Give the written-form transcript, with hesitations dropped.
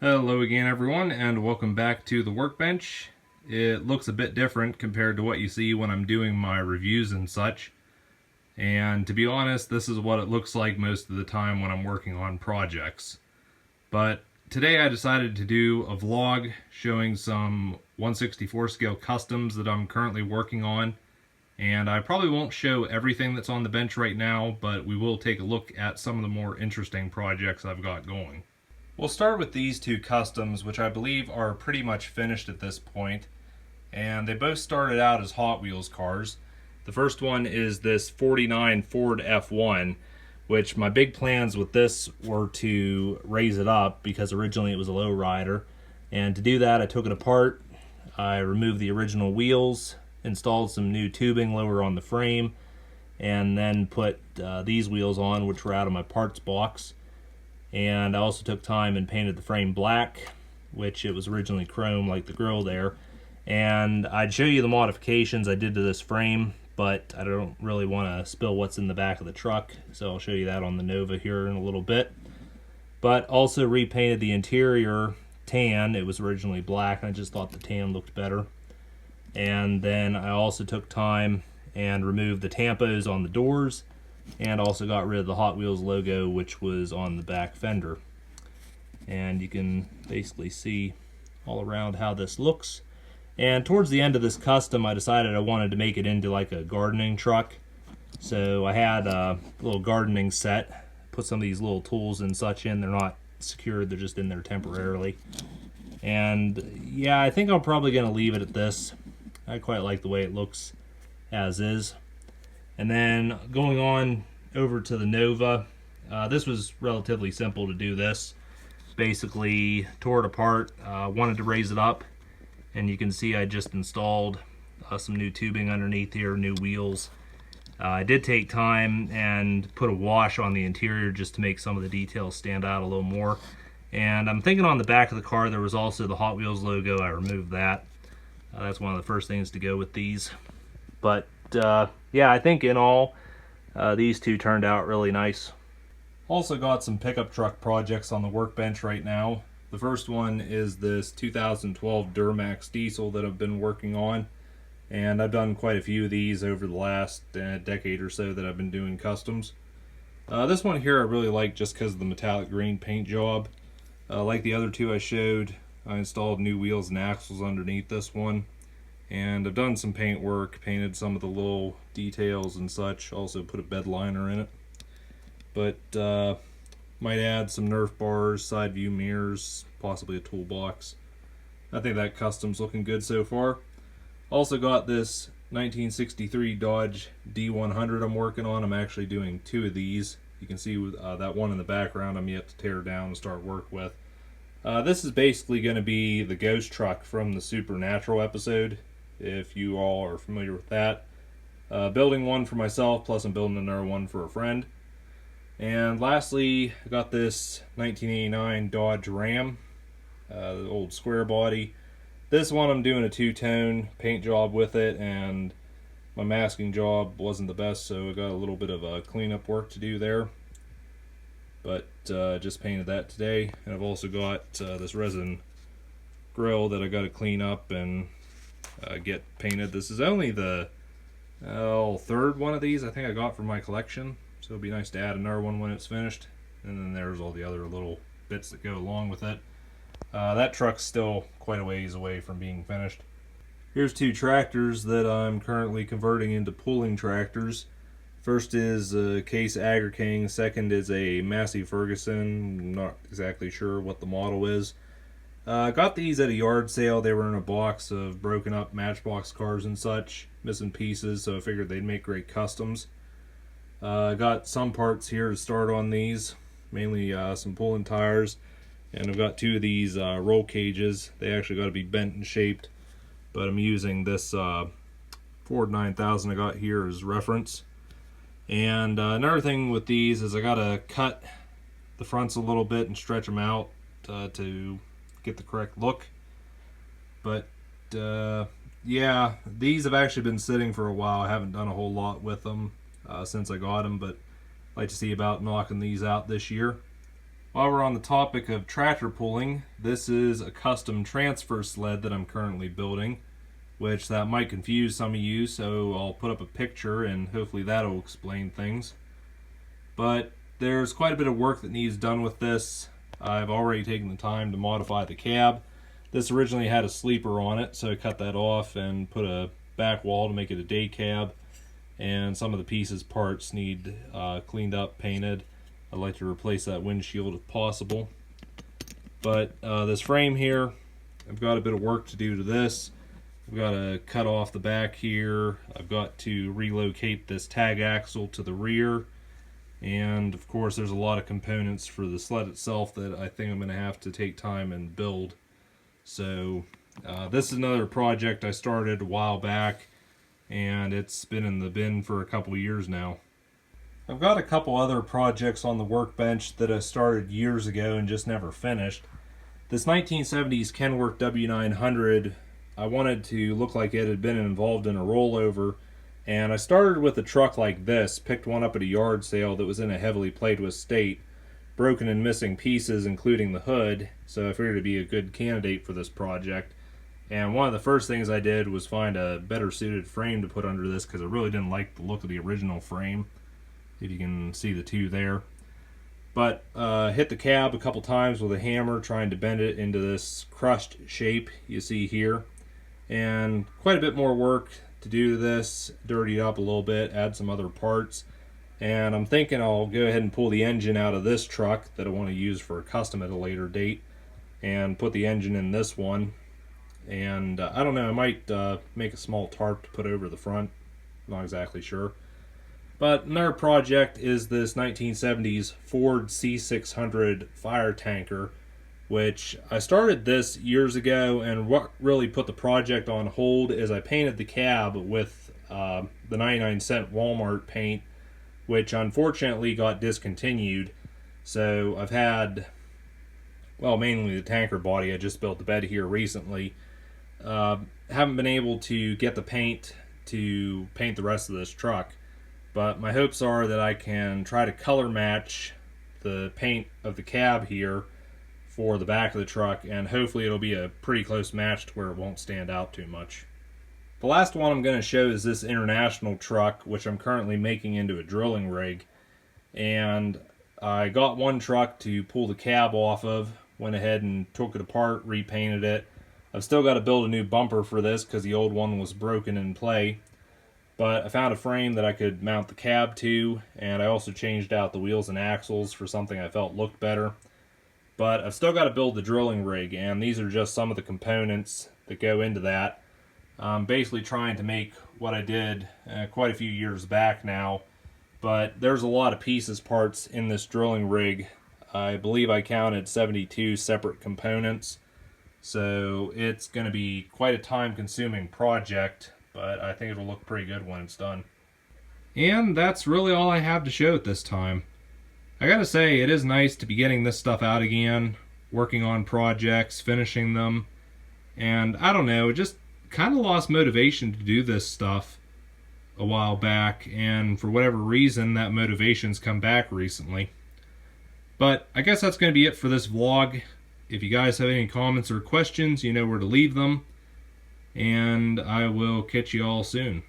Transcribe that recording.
Hello again everyone, and welcome back to the Workbench. It looks a bit different compared to what you see when I'm doing my reviews and such. And to be honest, this is what it looks like most of the time when I'm working on projects. But today I decided to do a vlog showing some 1/64 scale customs that I'm currently working on. And I probably won't show everything that's on the bench right now, but we will take a look at some of the more interesting projects I've got going. We'll start with these two customs, which I believe are pretty much finished at this point, and they both started out as Hot Wheels cars. The first one is this 49 Ford F1, which my big plans with this were to raise it up because originally it was a lowrider, and to do that I took it apart. I removed the original wheels, installed some new tubing lower on the frame, and then put these wheels on, which were out of my parts box. And I also took time and painted the frame black, which it was originally chrome like the grill there. And I'd show you the modifications I did to this frame, but I don't really want to spill what's in the back of the truck, so I'll show you that on the Nova here in a little bit. But also repainted the interior tan. It was originally black, and I just thought the tan looked better. And then I also took time and removed the tampos on the doors, and also got rid of the Hot Wheels logo, which was on the back fender. And you can basically see all around how this looks. And towards the end of this custom, I decided I wanted to make it into like a gardening truck. So I had a little gardening set, put some of these little tools and such in. They're not secured, they're just in there temporarily. And yeah, I think I'm probably going to leave it at this. I quite like the way it looks as is. And then going on over to the Nova, this was relatively simple to do this. Basically tore it apart, wanted to raise it up, and you can see I just installed some new tubing underneath here, new wheels. I did take time and put a wash on the interior just to make some of the details stand out a little more. And I'm thinking on the back of the car there was also the Hot Wheels logo. I removed that. That's one of the first things to go with these. But yeah, I think in all, these two turned out really nice. Also got some pickup truck projects on the Workbench right now. The first one is this 2012 Duramax diesel that I've been working on. And I've done quite a few of these over the last decade or so that I've been doing customs. This one here I really like just because of the metallic green paint job. Like the other two I showed, I installed new wheels and axles underneath this one. And I've done some paint work, painted some of the little details and such, also put a bed liner in it. But might add some Nerf bars, side view mirrors, possibly a toolbox. I think that custom's looking good so far. Also got this 1963 Dodge D100 I'm working on. I'm actually doing two of these. You can see that one in the background I'm yet to tear down and start work with. This is basically going to be the ghost truck from the Supernatural episode, if you all are familiar with that. Building one for myself, plus I'm building another one for a friend. And lastly, I got this 1989 Dodge Ram, the old square body. This one I'm doing a two-tone paint job with it, and my masking job wasn't the best, so I got a little bit of cleanup work to do there. But just painted that today. And I've also got this resin grill that I got to clean up and get painted. This is only the third one of these I think I got from my collection, so it'd be nice to add another one when it's finished. And then there's all the other little bits that go along with it. That truck's still quite a ways away from being finished. Here's two tractors that I'm currently converting into pulling tractors. First is a Case Agri King, second is a Massey Ferguson. I'm not exactly sure what the model is. Got these at a yard sale. They were in a box of broken up Matchbox cars and such, missing pieces, so I figured they'd make great customs. Got some parts here to start on these, mainly some pulling tires, and I've got two of these roll cages. They actually got to be bent and shaped, but I'm using this Ford 9000 I got here as reference. And another thing with these is I got to cut the fronts a little bit and stretch them out to get the correct look. But yeah, these have actually been sitting for a while. I haven't done a whole lot with them since I got them, but I'd like to see about knocking these out this year. While we're on the topic of tractor pulling, this is a custom transfer sled that I'm currently building, which that might confuse some of you, so I'll put up a picture and hopefully that'll explain things. But there's quite a bit of work that needs done with this. I've already taken the time to modify the cab. This originally had a sleeper on it, so I cut that off and put a back wall to make it a day cab. And some of the pieces, parts need cleaned up, painted. I'd like to replace that windshield if possible. But this frame here, I've got a bit of work to do to this. I've got to cut off the back here. I've got to relocate this tag axle to the rear. And of course there's a lot of components for the sled itself that I think I'm going to have to take time and build. So this is another project I started a while back, and it's been in the bin for a couple years now. I've got a couple other projects on the workbench that I started years ago and just never finished. This 1970s Kenworth W900, I wanted to look like it had been involved in a rollover, and I started with a truck like this, picked one up at a yard sale that was in a heavily played with state, broken and missing pieces including the hood, so I figured it'd be a good candidate for this project. And one of the first things I did was find a better suited frame to put under this because I really didn't like the look of the original frame. If you can see the two there. But hit the cab a couple times with a hammer trying to bend it into this crushed shape you see here. And quite a bit more work to do to this, dirty it up a little bit, add some other parts. And I'm thinking I'll go ahead and pull the engine out of this truck that I want to use for a custom at a later date and put the engine in this one. And I don't know, I might make a small tarp to put over the front, not exactly sure. But another project is this 1970s Ford C600 fire tanker, which I started this years ago, and what really put the project on hold is I painted the cab with the 99-cent Walmart paint, which unfortunately got discontinued. So I've had, well, mainly the tanker body. I just built the bed here recently. Haven't been able to get the paint to paint the rest of this truck. But my hopes are that I can try to color match the paint of the cab here for the back of the truck, and hopefully it'll be a pretty close match to where it won't stand out too much. The last one I'm going to show is this international truck, which I'm currently making into a drilling rig. And I got one truck to pull the cab off of, went ahead and took it apart, repainted it. I've still got to build a new bumper for this because the old one was broken in play. But I found a frame that I could mount the cab to, and I also changed out the wheels and axles for something I felt looked better. But I've still got to build the drilling rig, and these are just some of the components that go into that. I'm basically trying to make what I did quite a few years back now, but there's a lot of pieces, parts in this drilling rig. I believe I counted 72 separate components, so it's going to be quite a time-consuming project. But I think it'll look pretty good when it's done. And that's really all I have to show at this time. I gotta say, it is nice to be getting this stuff out again, working on projects, finishing them, and I don't know, just kind of lost motivation to do this stuff a while back, and for whatever reason that motivation's come back recently. But I guess that's going to be it for this vlog. If you guys have any comments or questions, you know where to leave them. And I will catch you all soon.